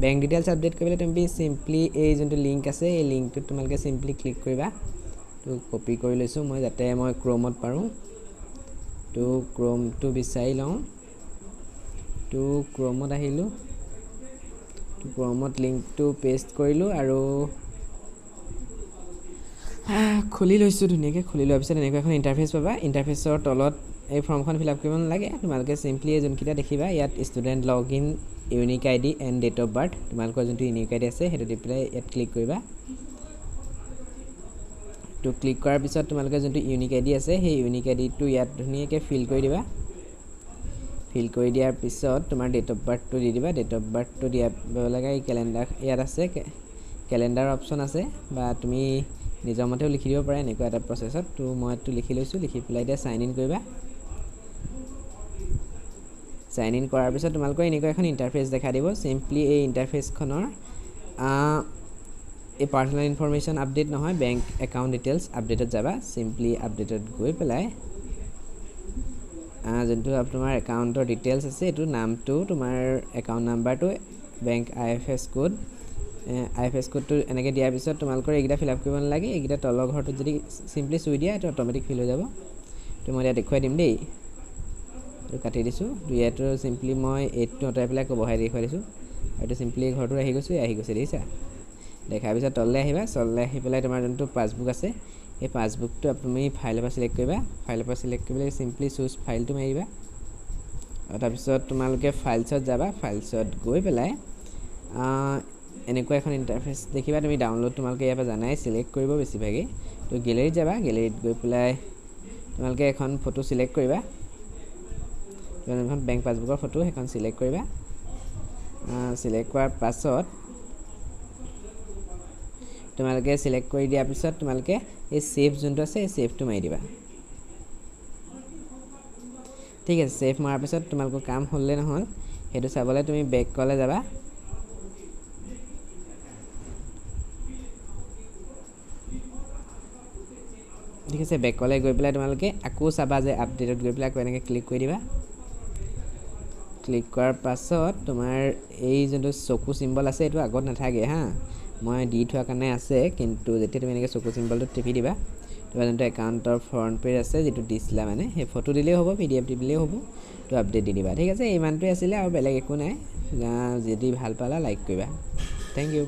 bank details update কৰিবলৈ তুমি simply এই যোনটো লিংক আছে এই লিংকটোত তোমালোকে সিম্পলি ক্লিক কৰিবা তো কপি কৰি লৈছোঁ মই যাতে মই ক্ৰোমত পাৰোঁ তো ক্ৰোমটো বিচাৰি লওঁ তো ক্ৰোমত আহিলোঁ তো ক্ৰোমত লিংকটো পেষ্ট কৰিলোঁ আৰু খুলি লৈছোঁ ধুনীয়াকৈ খুলি লোৱাৰ পিছত এনেকুৱা এখন ইণ্টাৰফেচ পাবা ইণ্টাৰফেচৰ তলত এই ফৰ্মখন ফিল আপ কৰিব নালাগে তোমালোকে সিম্পলি এই যোনকেইটা দেখিবা ইয়াত student log in unique I D and date of birth তোমালোকৰ যোনটো ইউনিক আই ডি আছে সেইটো দি পেলাই ইয়াত ক্লিক কৰিবা তো ক্লিক কৰাৰ পিছত তোমালোকে যোনটো ইউনিক আই ডি আছে সেই ইউনিক আই ডিটো ইয়াত ধুনীয়াকৈ ফিল কৰি দিবা ফিল কৰি দিয়াৰ পিছত তোমাৰ ডেট অফ বাৰ্থটো দি দিবা ডেট অফ বাৰ্থটো দিয়া লাগে এই কেলেণ্ডাৰ ইয়াত আছে কেলেণ্ডাৰ অপশ্যন আছে বা তুমি নিজৰ মতেও লিখি দিব পাৰা এনেকুৱা এটা প্ৰচেছত তো মই এইটো লিখি লৈছোঁ লিখি পেলাই এতিয়া চাইন ইন কৰিবা সাইন ইন কৰাৰ পিছত তোমালোকৰ এনেকুৱা এখন ইণ্টাৰফেচ দেখা দিব সিম্পলি এই ইণ্টাৰফেচখনৰ এই পাৰ্সোনাল ইনফৰমেশ্যন আপডেট নহয় বেংক একাউণ্ট ডিটেইলছ আপডেটত যাবা সিম্পলি আপডেটত গৈ পেলাই যোনটো তোমাৰ একাউণ্টৰ ডিটেইলছ আছে এইটো নামটো তোমাৰ একাউণ্ট নাম্বাৰটো বেংক আইএফএছ কোডটো এনেকৈ দিয়াৰ পিছত তোমালোকৰ এইকেইটা ফিল আপ কৰিব নালাগে এইকেইটা তলৰ ঘৰটোত যদি সিম্পলি চুই দিয়া এইটো অট'মেটিক ফিল হৈ যাব তো মই এতিয়া দেখুৱাই দিম দেই তো কাটি দিছোঁ ইয়াতো সিম্পলি মই এইটো অঁতৰাই পেলাই বহাই দেখুৱাই দিছোঁ এইটো সিম্পলি ঘৰটো আহি গৈছে দেখিছা দেখাৰ পিছত তললৈ আহিবা তললৈ আহি পেলাই তোমাৰ যোনটো পাছবুক আছে এই পাছবুকটো তুমি ফাইলৰ পৰা চিলেক্ট কৰিবা ফাইলৰ পৰা চিলেক্ট কৰিবলৈ সিম্পলি চুজ ফাইলটো মাৰিবা আৰু তাৰপিছত তোমালোকে ফাইলছত যাবা ফাইলছত গৈ পেলাই এনেকুৱা এখন ইণ্টাৰফেচ দেখিবা তুমি ডাউনলোড তোমালোকে ইয়াৰ পৰা জানাই চিলেক্ট কৰিব বেছিভাগে তো গেলেৰীত যাবা গেলেৰীত গৈ পেলাই তোমালোকে এখন ফটো চিলেক্ট কৰিবা এখন বেংক পাছবুকৰ ফটো সেইখন চিলেক্ট কৰিবা চিলেক্ট কৰাৰ পাছত তোমালোকে চিলেক্ট কৰি দিয়াৰ পিছত তোমালোকে এই সেভ যোনটো আছে এই সেভটো মাৰি দিবা ঠিক আছে সেভ মাৰাৰ পিছত তোমালোকৰ কাম হ'লনে নহ'ল সেইটো চাবলৈ তুমি বেক কলে যাবা ঠিক আছে বেক কলে গৈ পেলাই তোমালোকে আকৌ চাবা যে আপডেটত গৈ পেলাই আকৌ এনেকৈ ক্লিক কৰি দিবা ক্লিক কৰাৰ পাছত তোমাৰ এই যোনটো চকু চিম্বল আছে এইটো আগত নাথাকে হা মই দি থোৱা কাৰণে আছে কিন্তু যেতিয়া তুমি এনেকৈ চকু চিম্বলটো টিপি দিবা তোমাৰ যোনটো একাউণ্টৰ ফ্ৰণ্ট পেজ আছে যিটো দিছিলা মানে সেই ফটো দিলেই হ'ব PDF দিলেই হ'ব তো আপডেট দি দিবা ঠিক আছে ইমানটোৱে আছিলে আৰু বেলেগ একো নাই যদি ভাল পালা লাইক কৰিবা থেংক ইউ